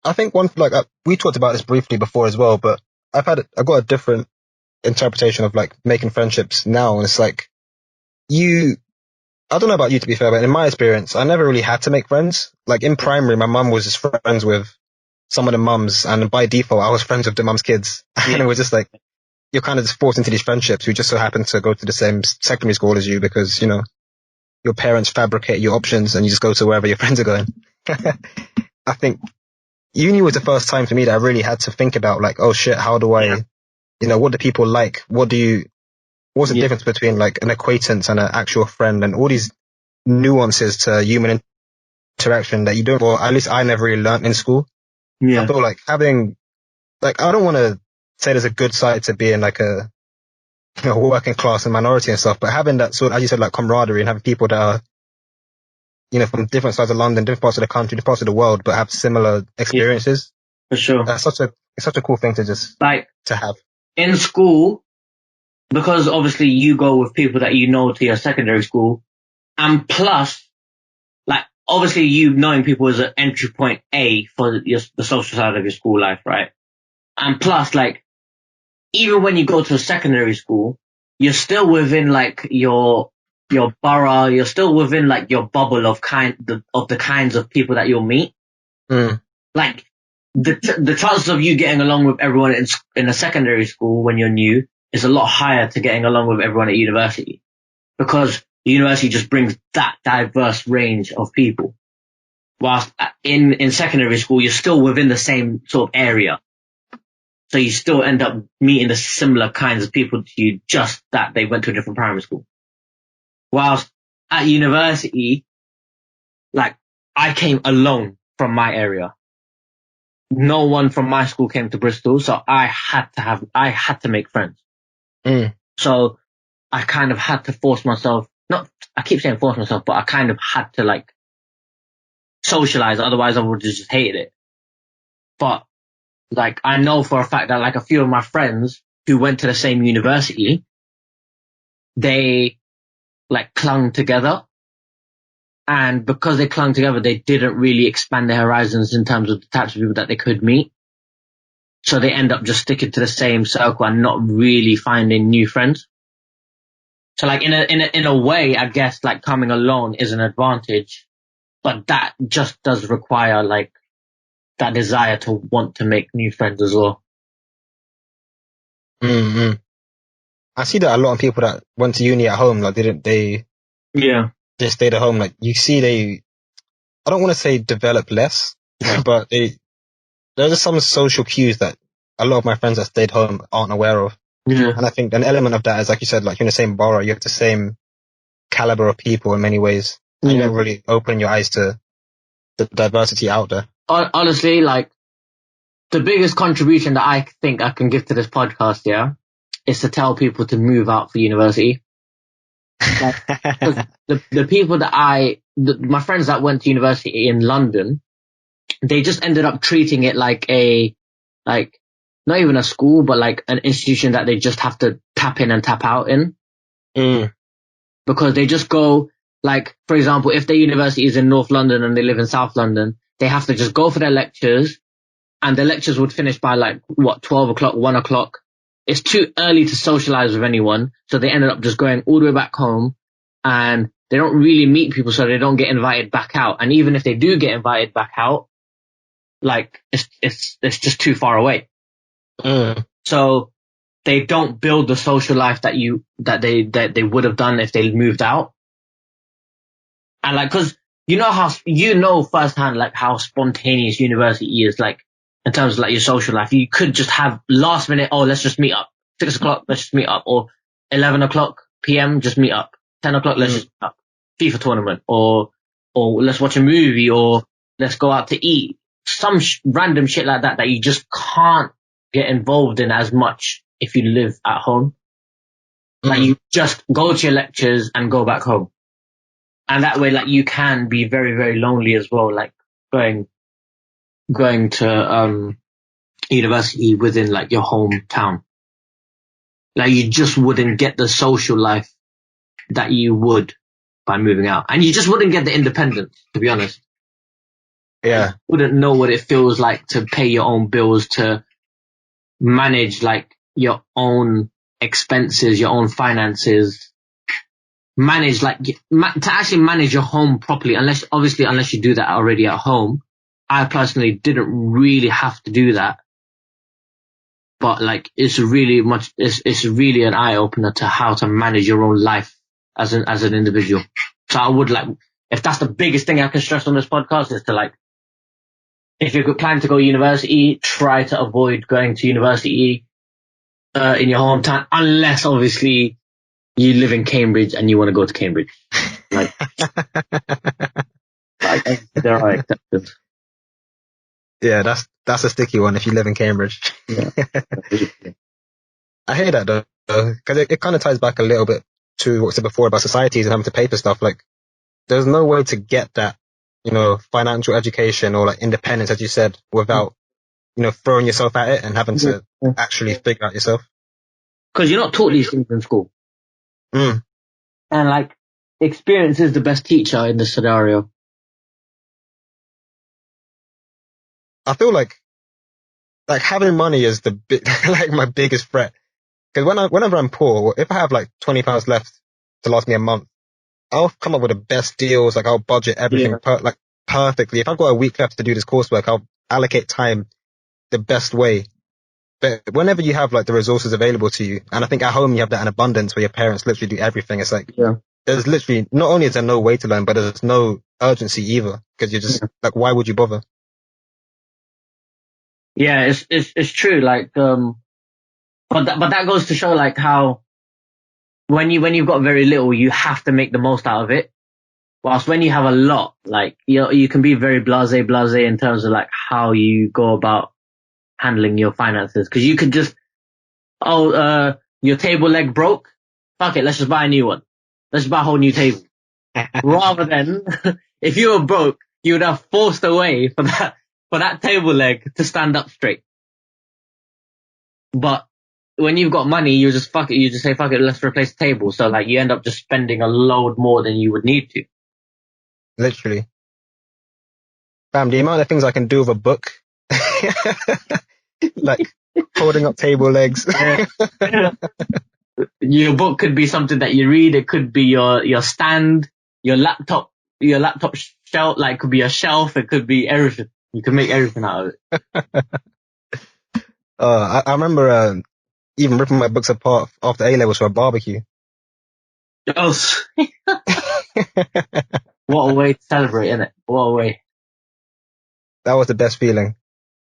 I think we talked about this briefly before as well, but I got a different interpretation of like making friendships now. And it's like I don't know about you to be fair, but in my experience, I never really had to make friends. Like in primary, my mum was just friends with some of the mums, and by default, I was friends with the mums' kids. And it was just like, you're kind of just forced into these friendships who just so happen to go to the same secondary school as you because, you know, your parents fabricate your options and you just go to wherever your friends are going. I think uni was the first time for me that I really had to think about like, oh shit, how do I, you know, what do people like? What's the difference between like an acquaintance and an actual friend, and all these nuances to human interaction that you don't, or at least I never really learned in school. Yeah. I feel like having, like, I don't want to say there's a good side to being like a, you know, working class and minority and stuff, but having that sort, as you said, like camaraderie and having people that are, you know, from different sides of London, different parts of the country, different parts of the world, but have similar experiences. For sure. It's such a cool thing to just, like, to have. In school, because obviously you go with people that you know to your secondary school, and plus, like, obviously you knowing people is an entry point A for the social side of your school life, right? And plus, like, even when you go to a secondary school, you're still within like your borough, you're still within like your bubble of the kinds of people that you'll meet. Like the chances of you getting along with everyone in a secondary school when you're new is a lot higher to getting along with everyone at university, because university just brings that diverse range of people. Whilst in secondary school, you're still within the same sort of area. So you still end up meeting the similar kinds of people to you, just that they went to a different primary school. Whilst at university, like, I came alone from my area. No one from my school came to Bristol, so I had to make friends. So I kind of had to force myself, I keep saying force myself, but I kind of had to like socialize, otherwise I would have just hated it. But like, I know for a fact that like a few of my friends who went to the same university, they like clung together. And because they clung together, they didn't really expand their horizons in terms of the types of people that they could meet. So they end up just sticking to the same circle and not really finding new friends. So like in a way, I guess like coming alone is an advantage, but that just does require like that desire to want to make new friends as well. I see that a lot of people that went to uni at home, like they just stayed at home. Like you see I don't want to say develop less, but there's just some social cues that a lot of my friends that stayed home aren't aware of. And I think an element of that is, like you said, like you're in the same borough, you have the same caliber of people in many ways. And you don't really open your eyes to the diversity out there. Honestly, like, the biggest contribution that I think I can give to this podcast, is to tell people to move out for university. Like, the people that my friends that went to university in London, they just ended up treating it like not even a school, but like an institution that they just have to tap in and tap out in. Because they just go, like, for example, if their university is in North London and they live in South London, they have to just go for their lectures, and the lectures would finish by like, 12 o'clock, 1 o'clock. It's too early to socialize with anyone, so they ended up just going all the way back home, and they don't really meet people, so they don't get invited back out. And even if they do get invited back out, like, it's just too far away. So they don't build the social life that they would have done if they moved out. And like, cause you know firsthand like how spontaneous university is, like in terms of like your social life. You could just have last minute, let's just meet up. 6 o'clock, let's just meet up. Or 11 o'clock PM, just meet up. 10 o'clock, let's just meet up. FIFA tournament, or let's watch a movie, or let's go out to eat. Some random shit like that you just can't get involved in as much if you live at home. Like, you just go to your lectures and go back home. And that way, like, you can be very, very lonely as well, like going to university within like your hometown. Like, you just wouldn't get the social life that you would by moving out. And you just wouldn't get the independence, to be honest. Yeah. Wouldn't know what it feels like to pay your own bills, to manage like your own expenses, your own finances, manage like to actually manage your home properly. Unless you do that already at home. I personally didn't really have to do that, but like it's really an eye opener to how to manage your own life as an individual. So I would like, if that's the biggest thing I can stress on this podcast, is to like, if you're planning to go to university, try to avoid going to university in your hometown, unless obviously you live in Cambridge and you want to go to Cambridge. Like there are exceptions. Yeah, that's a sticky one if you live in Cambridge. Yeah. I hear that though, because it kind of ties back a little bit to what I said before about societies and having to pay for stuff. Like, there's no way to get that, financial education or like independence, as you said, without, throwing yourself at it and having to actually figure out yourself. Because you're not taught these things in school. Mm. And like, experience is the best teacher in this scenario. I feel like having money is like my biggest threat. Because whenever I'm poor, if I have like £20 left to last me a month, I'll come up with the best deals. Like, I'll budget everything perfectly. If I've got a week left to do this coursework, I'll allocate time the best way. But whenever you have like the resources available to you, and I think at home you have that in abundance where your parents literally do everything. It's like, there's literally, not only is there no way to learn, but there's no urgency either. Because you're just like, why would you bother? Yeah, it's true. Like, but that goes to show like how when you've got very little, you have to make the most out of it. Whilst when you have a lot, like, you can be very blasé in terms of like how you go about handling your finances. Cause you could just, your table leg broke. Fuck it. Let's just buy a new one. Let's buy a whole new table. Rather than if you were broke, you would have forced a way for that table leg to stand up straight. But when you've got money, you just fuck it. You just say, fuck it, let's replace the table. So like, you end up just spending a load more than you would need to. Literally. Fam, the amount of things I can do with a book. Like, holding up table legs. Your book could be something that you read. It could be your stand, your laptop shelf, like, could be a shelf. It could be everything. You can make everything out of it. I remember, even ripping my books apart after A-levels for a barbecue. Oh, what a way to celebrate, innit? What a way. That was the best feeling.